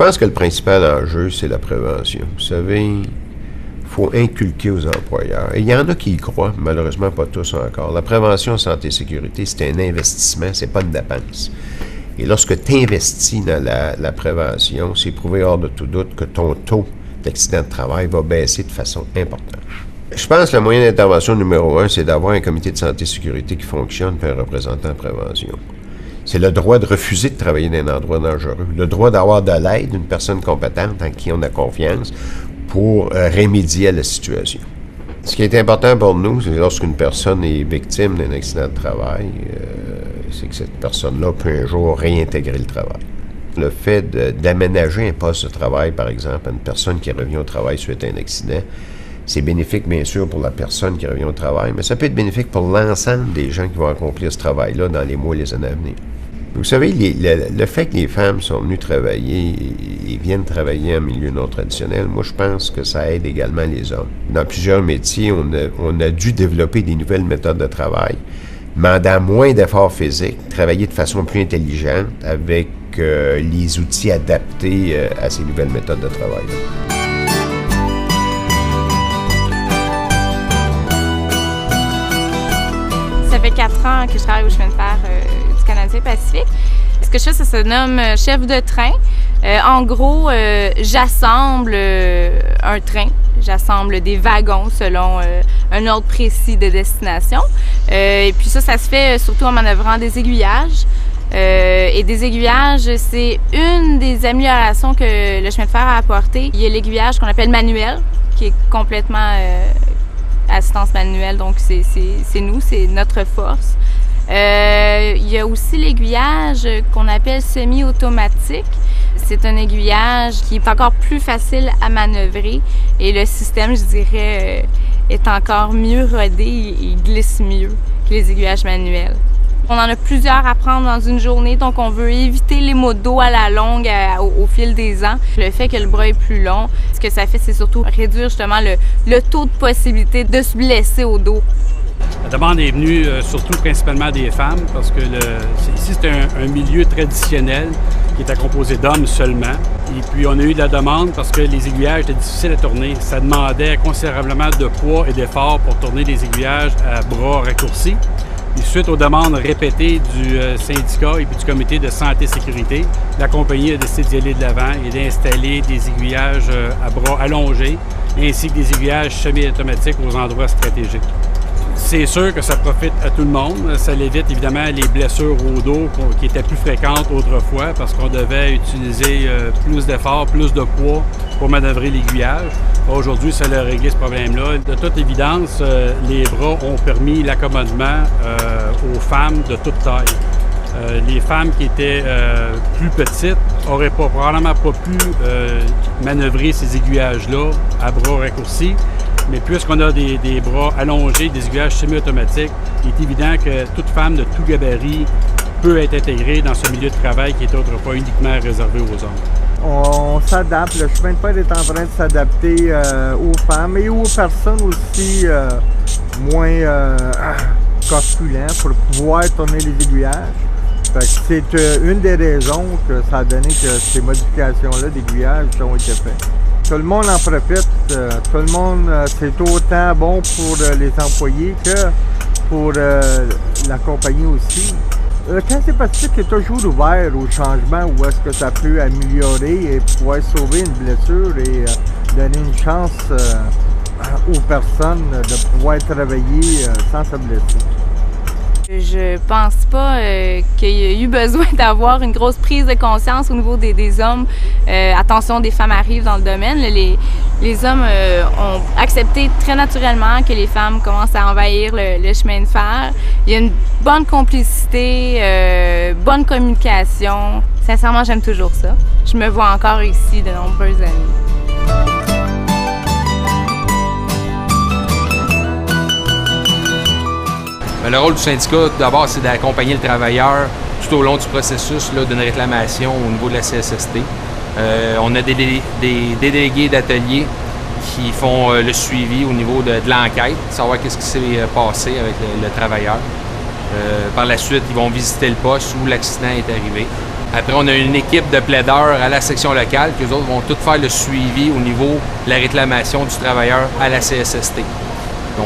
pense que le principal enjeu, c'est la prévention. Vous savez, il faut inculquer aux employeurs. Et il y en a qui y croient, malheureusement pas tous encore. La prévention santé et sécurité, c'est un investissement, c'est pas une dépense. Et lorsque tu investis dans la prévention, c'est prouvé hors de tout doute que ton taux d'accident de travail va baisser de façon importante. Je pense que le moyen d'intervention numéro 1, c'est d'avoir un comité de santé et sécurité qui fonctionne et un représentant de prévention. C'est le droit de refuser de travailler dans un endroit dangereux, le droit d'avoir de l'aide d'une personne compétente en qui on a confiance pour remédier à la situation. Ce qui est important pour nous, c'est lorsqu'une personne est victime d'un accident de travail, c'est que cette personne-là peut un jour réintégrer le travail. Le fait d'aménager un poste de travail, par exemple, à une personne qui revient au travail suite à un accident, c'est bénéfique, bien sûr, pour la personne qui revient au travail, mais ça peut être bénéfique pour l'ensemble des gens qui vont accomplir ce travail-là dans les mois et les années à venir. Vous savez, le fait que les femmes sont venues travailler et viennent travailler en milieu non traditionnel, moi, je pense que ça aide également les hommes. Dans plusieurs métiers, on a dû développer des nouvelles méthodes de travail, demandant moins d'efforts physiques, travailler de façon plus intelligente avec les outils adaptés à ces nouvelles méthodes de travail. Ça fait 4 ans que je travaille au chemin de fer du Canadien Pacifique. Ce que je fais, ça se nomme chef de train. En gros, j'assemble un train. J'assemble des wagons selon un ordre précis de destination. Et puis ça se fait surtout en manœuvrant des aiguillages. Et des aiguillages, c'est une des améliorations que le chemin de fer a apporté. Il y a l'aiguillage qu'on appelle manuel, qui est complètement assistance manuelle, donc c'est nous, c'est notre force. Il y a aussi l'aiguillage qu'on appelle semi-automatique. C'est un aiguillage qui est encore plus facile à manœuvrer et le système, je dirais, est encore mieux rodé et glisse mieux que les aiguillages manuels. On en a plusieurs à prendre dans une journée, donc on veut éviter les maux de dos à la longue au fil des ans. Le fait que le bras est plus long, ce que ça fait, c'est surtout réduire justement le taux de possibilité de se blesser au dos. La demande est venue surtout principalement des femmes parce que ici c'est un milieu traditionnel qui était composé d'hommes seulement. Et puis on a eu de la demande parce que les aiguillages étaient difficiles à tourner. Ça demandait considérablement de poids et d'effort pour tourner des aiguillages à bras raccourcis. Et suite aux demandes répétées du syndicat et puis du comité de santé et sécurité, la compagnie a décidé d'y aller de l'avant et d'installer des aiguillages à bras allongés ainsi que des aiguillages semi-automatiques aux endroits stratégiques. C'est sûr que ça profite à tout le monde. Ça évite évidemment les blessures au dos qui étaient plus fréquentes autrefois parce qu'on devait utiliser plus d'efforts, plus de poids pour manœuvrer l'aiguillage. Aujourd'hui, ça a réglé ce problème-là. De toute évidence, les bras ont permis l'accommodement aux femmes de toute taille. Les femmes qui étaient plus petites n'auraient probablement pas pu manœuvrer ces aiguillages-là à bras raccourcis. Mais puisqu'on a des bras allongés, des aiguillages semi-automatiques, il est évident que toute femme de tout gabarit peut être intégrée dans ce milieu de travail qui était autrefois uniquement réservé aux hommes. On s'adapte, le chemin de fer est en train de s'adapter aux femmes et aux personnes aussi moins corpulentes pour pouvoir tourner les aiguillages. C'est une des raisons que ça a donné que ces modifications-là d'aiguillage ont été faites. Tout le monde en profite, tout le monde, c'est autant bon pour les employés que pour la compagnie aussi. Le Canadien Pacifique est toujours ouvert au changement où est-ce que ça peut améliorer et pouvoir sauver une blessure et donner une chance aux personnes de pouvoir travailler sans se blesser. Je pense pas qu'il y ait eu besoin d'avoir une grosse prise de conscience au niveau des hommes. Attention, des femmes arrivent dans le domaine. Les hommes ont accepté très naturellement que les femmes commencent à envahir le chemin de fer. Il y a une bonne complicité, bonne communication. Sincèrement, j'aime toujours ça. Je me vois encore ici de nombreuses années. Le rôle du syndicat, d'abord, c'est d'accompagner le travailleur tout au long du processus d'une réclamation au niveau de la CSST. On a des délégués d'atelier qui font le suivi au niveau de l'enquête, savoir qu'est-ce qui s'est passé avec le travailleur. Par la suite, ils vont visiter le poste où l'accident est arrivé. Après, on a une équipe de plaideurs à la section locale qui, eux autres, vont tout faire le suivi au niveau de la réclamation du travailleur à la CSST.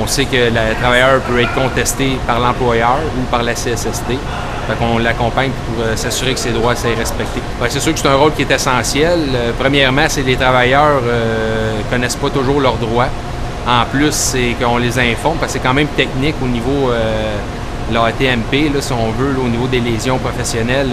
On sait que le travailleur peut être contesté par l'employeur ou par la CSST. Fait qu'on l'accompagne pour s'assurer que ses droits soient respectés. C'est sûr que c'est un rôle qui est essentiel. Premièrement, c'est que les travailleurs ne connaissent pas toujours leurs droits. En plus, c'est qu'on les informe, parce que c'est quand même technique au niveau de la AT-MP, là, si on veut, là, au niveau des lésions professionnelles,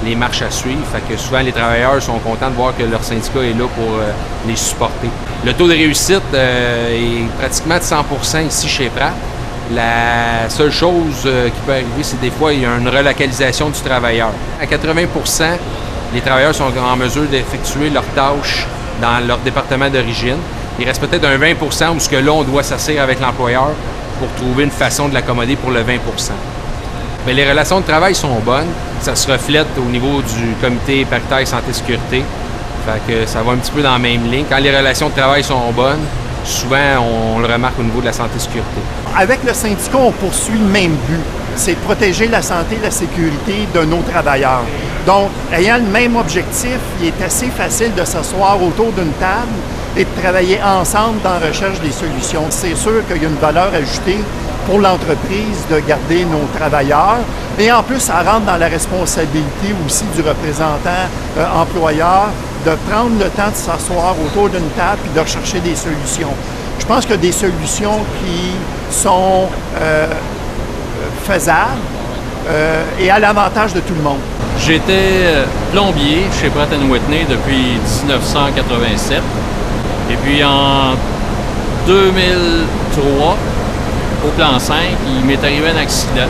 les marches à suivre. Fait que souvent, les travailleurs sont contents de voir que leur syndicat est là pour les supporter. Le taux de réussite est pratiquement de 100% ici chez Pratt. La seule chose qui peut arriver, c'est des fois, il y a une relocalisation du travailleur. À 80%, les travailleurs sont en mesure d'effectuer leurs tâches dans leur département d'origine. Il reste peut-être un 20% où ce que là, on doit s'asseoir avec l'employeur pour trouver une façon de l'accommoder pour le 20%. Mais les relations de travail sont bonnes. Ça se reflète au niveau du comité paritaire santé-sécurité. Fait que ça va un petit peu dans la même ligne. Quand les relations de travail sont bonnes, souvent, on le remarque au niveau de la santé-sécurité. Avec le syndicat, on poursuit le même but. C'est de protéger la santé et la sécurité de nos travailleurs. Donc, ayant le même objectif, il est assez facile de s'asseoir autour d'une table et de travailler ensemble dans la recherche des solutions. C'est sûr qu'il y a une valeur ajoutée pour l'entreprise de garder nos travailleurs. Et en plus, ça rentre dans la responsabilité aussi du représentant employeur de prendre le temps de s'asseoir autour d'une table et de rechercher des solutions. Je pense qu'il y a des solutions qui sont faisables et à l'avantage de tout le monde. J'étais plombier chez Pratt & Whitney depuis 1987. Et puis en 2003, au plan 5, il m'est arrivé un accident.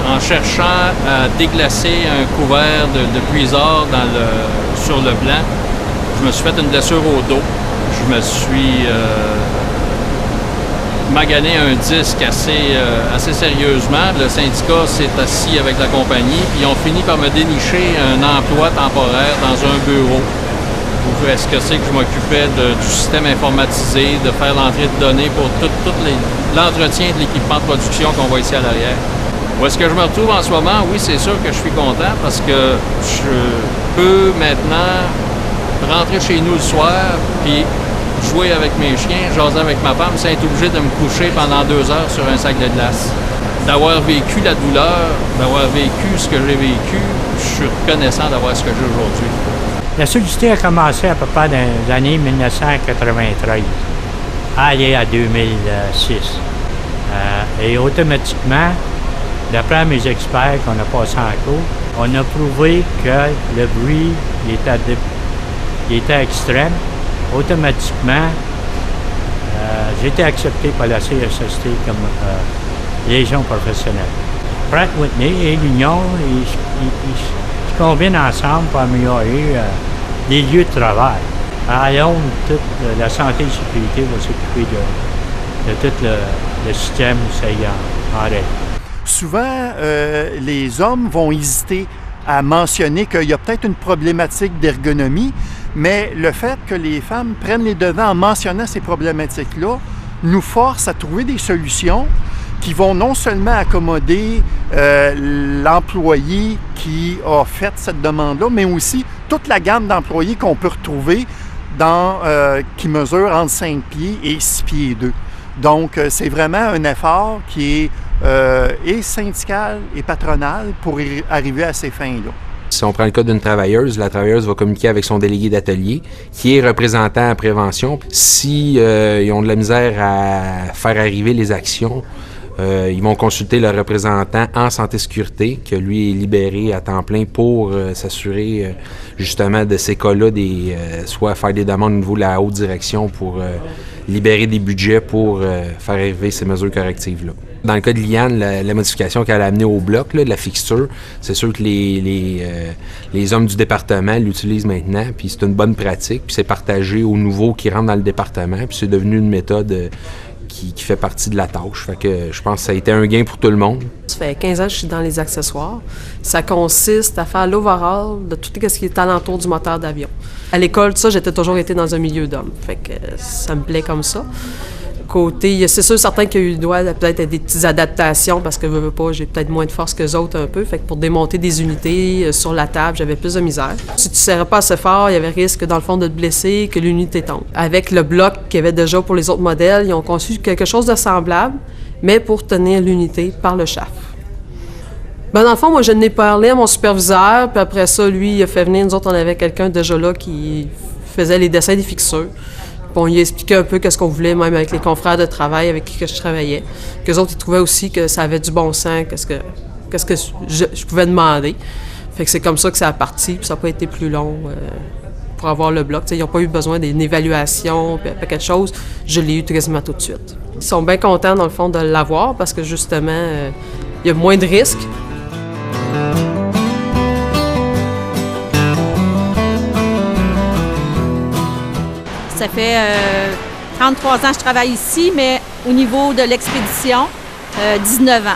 En cherchant à déglacer un couvert de puisard sur le plan, je me suis fait une blessure au dos. Je me suis magané un disque assez sérieusement. Le syndicat s'est assis avec la compagnie, puis ils ont fini par me dénicher un emploi temporaire dans un bureau. Où est-ce que c'est que je m'occupais du système informatisé, de faire l'entrée de données pour tout l'entretien de l'équipement de production qu'on voit ici à l'arrière. Où est-ce que je me retrouve en ce moment? Oui, c'est sûr que je suis content parce que je peux maintenant rentrer chez nous le soir puis jouer avec mes chiens, jaser avec ma femme sans être obligé de me coucher pendant 2 heures sur un sac de glace. D'avoir vécu la douleur, d'avoir vécu ce que j'ai vécu, je suis reconnaissant d'avoir ce que j'ai aujourd'hui. La soudité a commencé à peu près dans les années 1993, à aller à 2006. Et automatiquement, d'après mes experts qu'on a passé en cours, on a prouvé que le bruit était extrême. Automatiquement, j'ai été accepté par la CSST comme liaison professionnelle. Pratt & Whitney et l'Union, ils se combinent ensemble pour améliorer les lieux de travail. À Londres, toute la santé et la sécurité va s'occuper de tout le système, ça y est en règle. Souvent, les hommes vont hésiter à mentionner qu'il y a peut-être une problématique d'ergonomie, mais le fait que les femmes prennent les devants en mentionnant ces problématiques-là nous force à trouver des solutions qui vont non seulement accommoder l'employé qui a fait cette demande-là, mais aussi toute la gamme d'employés qu'on peut retrouver qui mesurent entre 5 pieds et 6 pieds 2. Donc, c'est vraiment un effort qui est et syndical et patronal pour arriver à ces fins-là. Si on prend le cas d'une travailleuse, la travailleuse va communiquer avec son délégué d'atelier, qui est représentant en prévention. Si ils ont de la misère à faire arriver les actions, ils vont consulter le représentant en santé-sécurité, que lui est libéré à temps plein pour s'assurer justement de ces cas-là, soit faire des demandes au niveau de la haute direction pour libérer des budgets pour faire arriver ces mesures correctives-là. Dans le cas de Liane, la modification qu'elle a amenée au bloc, là, de la fixture, c'est sûr que les hommes du département l'utilisent maintenant, puis c'est une bonne pratique, puis c'est partagé aux nouveaux qui rentrent dans le département, puis c'est devenu une méthode qui fait partie de la tâche. Fait que je pense que ça a été un gain pour tout le monde. Ça fait 15 ans que je suis dans les accessoires. Ça consiste à faire l'overhaul de tout ce qui est alentour du moteur d'avion. À l'école, ça, j'ai toujours été dans un milieu d'hommes. Fait que ça me plaît comme ça. côté, c'est sûr, certain qu'il doit peut-être être des petites adaptations parce que, veux pas, j'ai peut-être moins de force que les autres un peu. Fait que pour démonter des unités sur la table, j'avais plus de misère. Si tu serrais pas assez fort, il y avait risque, dans le fond, de te blesser, que l'unité tombe. Avec le bloc qu'il y avait déjà pour les autres modèles, ils ont conçu quelque chose de semblable, mais pour tenir l'unité par le shaft. Ben, dans le fond, moi, je n'ai parlé à mon superviseur, puis après ça, lui, il a fait venir, nous autres, on avait quelqu'un déjà là qui faisait les dessins des fixtures. Bon, il expliquait un peu qu'est-ce qu'on voulait, même avec les confrères de travail avec qui je travaillais. Qu'eux autres, ils trouvaient aussi que ça avait du bon sens, qu'est-ce que je pouvais demander. Fait que c'est comme ça que ça a parti, puis ça n'a pas été plus long pour avoir le bloc. T'sais, ils n'ont pas eu besoin d'une évaluation, puis quelque chose. Je l'ai eu quasiment tout de suite. Ils sont bien contents, dans le fond, de l'avoir parce que, justement, il y a moins de risques. Ça fait 33 ans que je travaille ici, mais au niveau de l'expédition, 19 ans.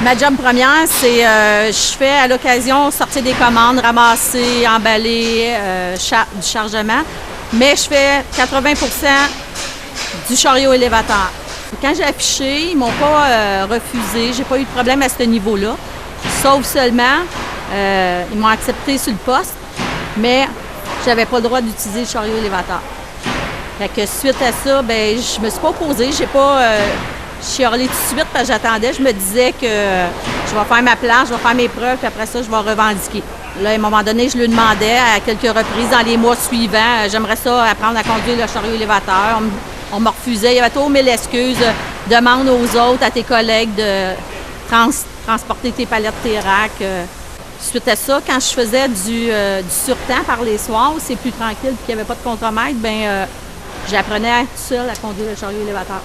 Ma job première, c'est je fais à l'occasion sortir des commandes, ramasser, emballer, du chargement, mais je fais 80% du chariot élévateur. Quand j'ai affiché, ils m'ont pas refusé, j'ai pas eu de problème à ce niveau-là, sauf seulement, ils m'ont accepté sur le poste, mais j'avais pas le droit d'utiliser le chariot élévateur. Fait que suite à ça, ben je me suis pas opposée, j'ai pas chialé tout de suite parce que j'attendais. Je me disais que je vais faire ma place, je vais faire mes preuves, puis après ça, je vais revendiquer. Là, à un moment donné, je lui demandais à quelques reprises dans les mois suivants, j'aimerais ça apprendre à conduire le chariot élévateur. On me refusait, il y avait toujours mille excuses. Demande aux autres, à tes collègues de transporter tes palettes, tes racks. Suite à ça, quand je faisais du surtemps par les soirs, où c'est plus tranquille et qu'il n'y avait pas de contremaître, bien, j'apprenais toute seule à conduire le chariot élévateur.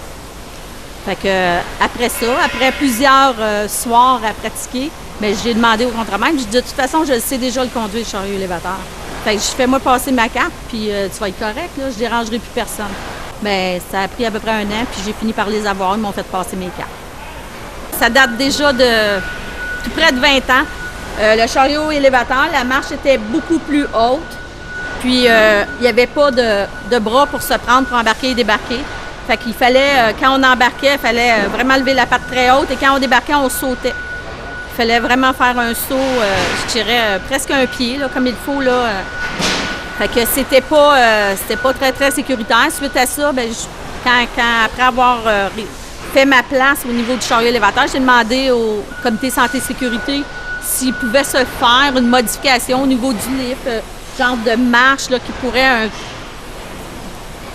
Fait que, après ça, après plusieurs soirs à pratiquer, bien, j'ai demandé au contremaître, je dis de toute façon, je sais déjà le conduire le chariot élévateur. Fait que je fais moi passer ma carte, puis tu vas être correct, là, je dérangerai plus personne. Bien, ça a pris à peu près 1 an, puis j'ai fini par les avoir, ils m'ont fait passer mes cartes. Ça date déjà de tout près de 20 ans. Le chariot élévateur, la marche était beaucoup plus haute. Puis, il n'y avait pas de bras pour se prendre, pour embarquer et débarquer. Fait qu'il fallait, quand on embarquait, il fallait vraiment lever la patte très haute. Et quand on débarquait, on sautait. Il fallait vraiment faire un saut, je dirais, presque un pied, là, comme il faut, là. Fait que c'était pas très, très sécuritaire. Suite à ça, bien, après avoir fait ma place au niveau du chariot élévateur, j'ai demandé au comité santé-sécurité s'il pouvait se faire une modification au niveau du lift, genre de marche là, qui pourrait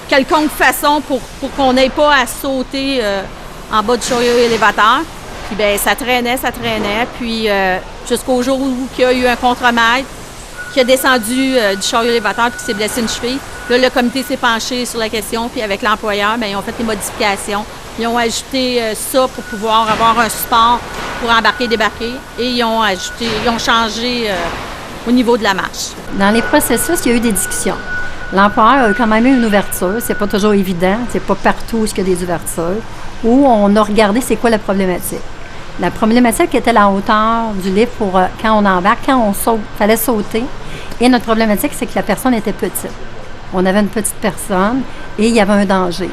quelconque façon pour qu'on n'ait pas à sauter en bas du chariot élévateur. Puis bien, ça traînait, puis jusqu'au jour où il y a eu un contremaître qui a descendu du chariot élévateur puis qui s'est blessé une cheville. Là, le comité s'est penché sur la question, puis avec l'employeur, bien, ils ont fait des modifications. Ils ont ajouté ça pour pouvoir avoir un support pour embarquer et débarquer. Et ils ont changé au niveau de la marche. Dans les processus, il y a eu des discussions. L'employeur a eu quand même eu une ouverture. C'est pas toujours évident. C'est pas partout où il y a des ouvertures. Où on a regardé c'est quoi la problématique. La problématique était la hauteur du lift pour quand on embarque, quand on saute, il fallait sauter. Et notre problématique, c'est que la personne était petite. On avait une petite personne et il y avait un danger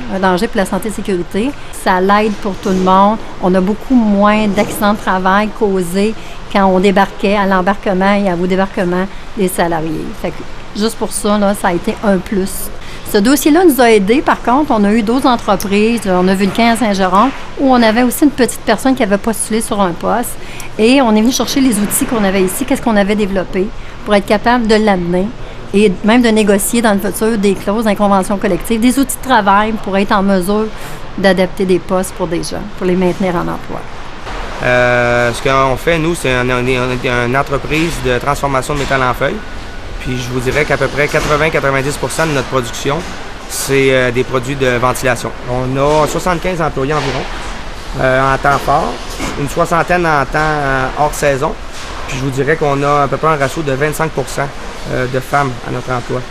pour la santé et la sécurité. Ça l'aide pour tout le monde. On a beaucoup moins d'accidents de travail causés quand on débarquait à l'embarquement et au débarquement des salariés. Fait que juste pour ça, là, ça a été un plus. Ce dossier-là nous a aidés. Par contre, on a eu d'autres entreprises. On a vu le 15 Saint-Jérôme où on avait aussi une petite personne qui avait postulé sur un poste. Et on est venu chercher les outils qu'on avait ici, qu'est-ce qu'on avait développé pour être capable de l'amener et même de négocier dans le futur des clauses, des conventions collectives, des outils de travail pour être en mesure d'adapter des postes pour des gens, pour les maintenir en emploi. Ce qu'on fait, nous, c'est une entreprise de transformation de métal en feuille. Puis je vous dirais qu'à peu près 80-90% de notre production, c'est des produits de ventilation. On a 75 employés environ en temps fort, une soixantaine en temps hors saison. Puis je vous dirais qu'on a à peu près un ratio de 25% de femmes à notre emploi.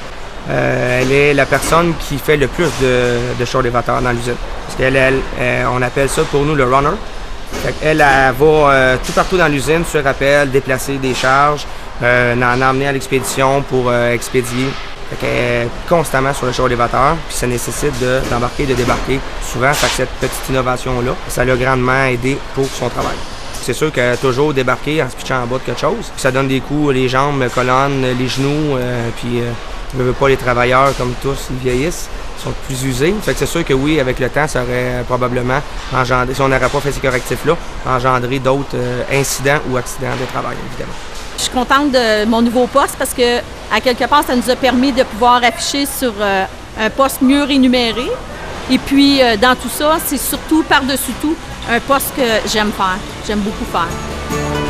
Elle est la personne qui fait le plus de chariot élévateur dans l'usine. Parce qu'elle, on appelle ça pour nous le runner. Elle va tout partout dans l'usine, sur appel, déplacer des charges, en emmener à l'expédition pour expédier. Fait qu'elle est constamment sur le char élévateur, puis ça nécessite d'embarquer et de débarquer. Souvent, fait que cette petite innovation-là, ça l'a grandement aidé pour son travail. C'est sûr qu'elle a toujours débarqué en se pitchant en bas de quelque chose. Puis ça donne des coups, les jambes, les colonnes, les genoux, puis ne veut pas les travailleurs, comme tous, ils vieillissent, sont plus usés. Fait que c'est sûr que oui, avec le temps, ça aurait probablement engendré, si on n'aurait pas fait ces correctifs-là, engendré d'autres incidents ou accidents de travail, évidemment. Je suis contente de mon nouveau poste parce que, à quelque part, ça nous a permis de pouvoir afficher sur un poste mieux rémunéré. Et puis, dans tout ça, c'est surtout, par-dessus tout, un poste que j'aime faire. J'aime beaucoup faire.